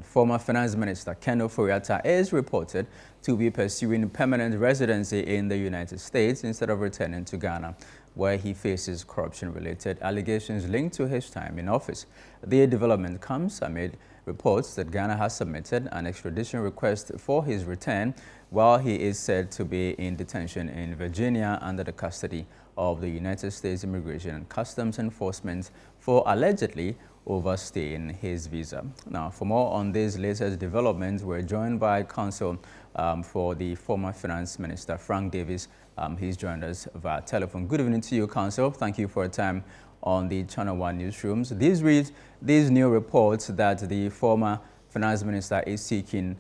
Former Finance Minister Ken Ofori-Atta is reported to be pursuing permanent residency in the United States instead of returning to Ghana, where he faces corruption-related allegations linked to his time in office. The development comes amid reports that Ghana has submitted an extradition request for his return, while he is said to be in detention in Virginia under the custody of the United States Immigration and Customs Enforcement for allegedly overstaying his visa. Now, for more on these latest developments, we're joined by Counsel for the former Finance Minister, Frank Davis. He's joined us via telephone. Good evening to you, Counsel. Thank you for your time on the ChannelOne newsrooms. These new reports that the former Finance Minister is seeking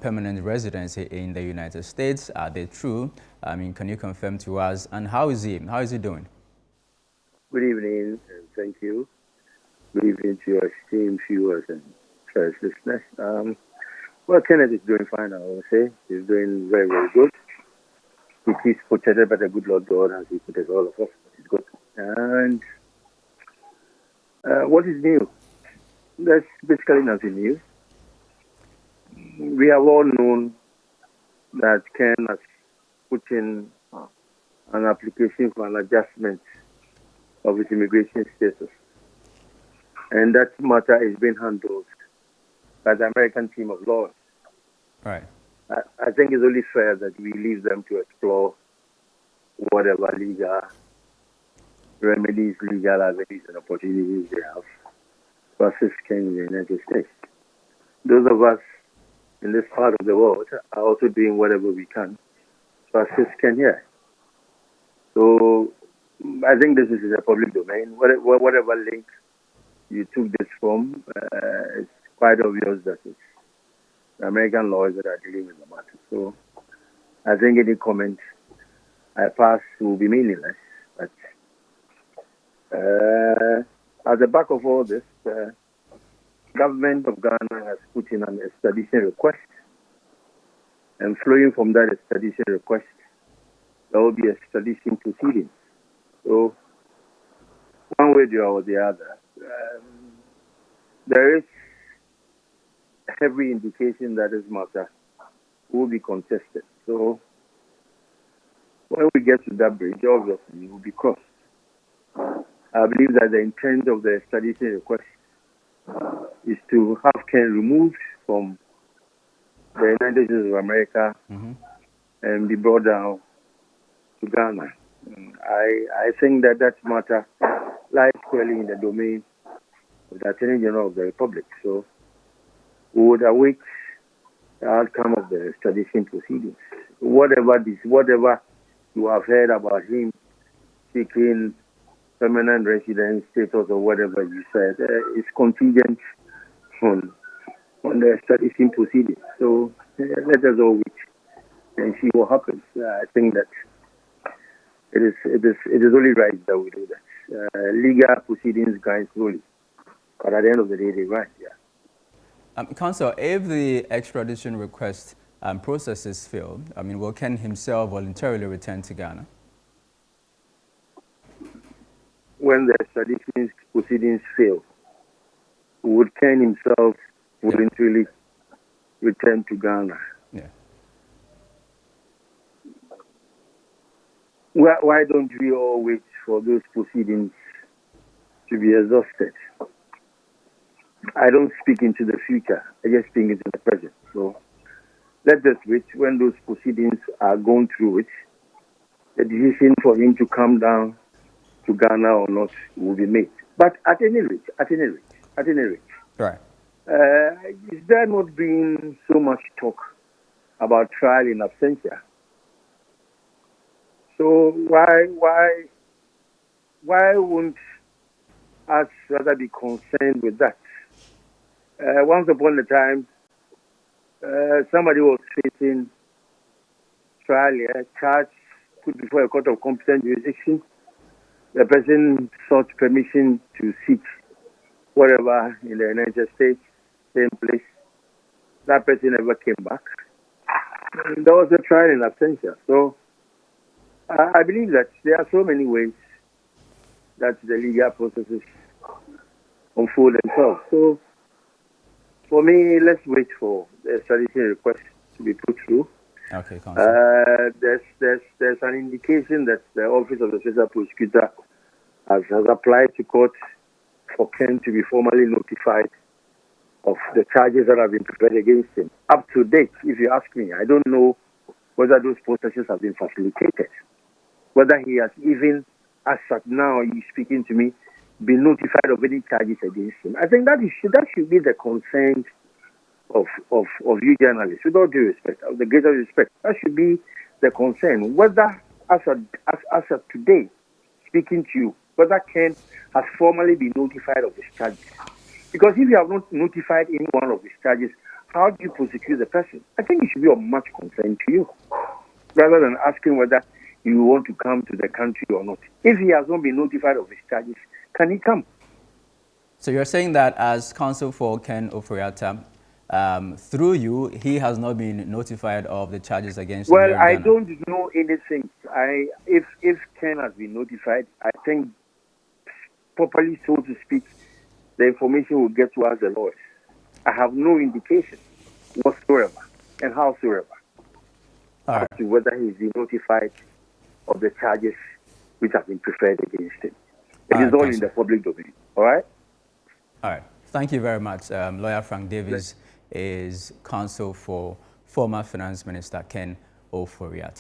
permanent residency in the United States, are they true? I mean, can you confirm to us? And how is he doing? Good evening, and thank you. Good evening to your esteemed viewers and first listeners. Well, Kenneth is doing fine, I would say. He's doing very, very good. He is protected by the good Lord God as he protects all of us. He's good. And what is new? There's basically nothing new. We have all known that Ken has put in an application for an adjustment of his immigration status. And that matter is being handled by the American team of lawyers. Right. I think it's only fair that we leave them to explore whatever legal remedies, legal avenues, and opportunities they have to assist Ken in the United States. Those of us in this part of the world are also doing whatever we can to assist Ken here. So I think this is a public domain. Whatever link you took this from, it's quite obvious that it's the American lawyers that are dealing with the matter. So I think any comment I pass will be meaningless. But at the back of all this, the government of Ghana has put in an extradition request. And flowing from that extradition request, there will be extradition proceedings. So one way or the other, there is heavy indication that this matter will be contested. So when we get to that bridge, obviously it will be crossed. I believe that the intent of the extradition request is to have Ken removed from the United States of America and be brought down to Ghana. I think that matter lies squarely in the domain of the Attorney General of the Republic. So we would await the outcome of the extradition proceedings. Whatever you have heard about him seeking permanent residence status or whatever you said is contingent on the extradition proceedings. So let us all wait and see what happens. I think that it is only right that we do that. Legal proceedings grind slowly, but at the end of the day, they grind. Yeah. Counsel, if the extradition request processes fail, I mean, will Ken himself voluntarily return to Ghana? When the extradition proceedings fail, would Ken himself voluntarily return to Ghana? Yeah. Why don't we all wait for those proceedings to be exhausted? I don't speak into the future. I just speak into the present. So let us wait. When those proceedings are going through it, the decision for him to come down to Ghana or not will be made. But at any rate, Right. Is there not been so much talk about trial in absentia? So why won't us rather be concerned with that? Once upon a time, somebody was facing trial, charged, put before a court of competent jurisdiction. The person sought permission to seek whatever in the United States, same place. That person never came back. And there was a trial in absentia. So I believe that there are so many ways that the legal processes unfold themselves. So For me, let's wait for the extradition request to be put through. Okay, Counsel. There's an indication that the Office of the Special Prosecutor has applied to court for Ken to be formally notified of the charges that have been prepared against him. Up to date, if you ask me, I don't know whether those processes have been facilitated, whether he has even, as at now he's speaking to me, been notified of any charges against him. I think that should be the concern of you journalists, with all due respect, of the greatest respect. That should be the concern. Whether, as of today, speaking to you, whether Ken has formally been notified of his charges. Because if you have not notified any one of his charges, how do you prosecute the person? I think it should be of much concern to you, rather than asking whether you want to come to the country or not. If he has not been notified of his charges, can he come? So you're saying that as counsel for Ken Ofori-Atta, through you, he has not been notified of the charges against him? Well, I don't know anything. If Ken has been notified, I think, properly so to speak, the information will get to us, the lawyers. I have no indication whatsoever and howsoever as to whether he's been notified of the charges which have been preferred against him. It is all in the public domain. All right? All right. Thank you very much. Lawyer Frank Davis is counsel for former Finance Minister Ken Ofori-Atta.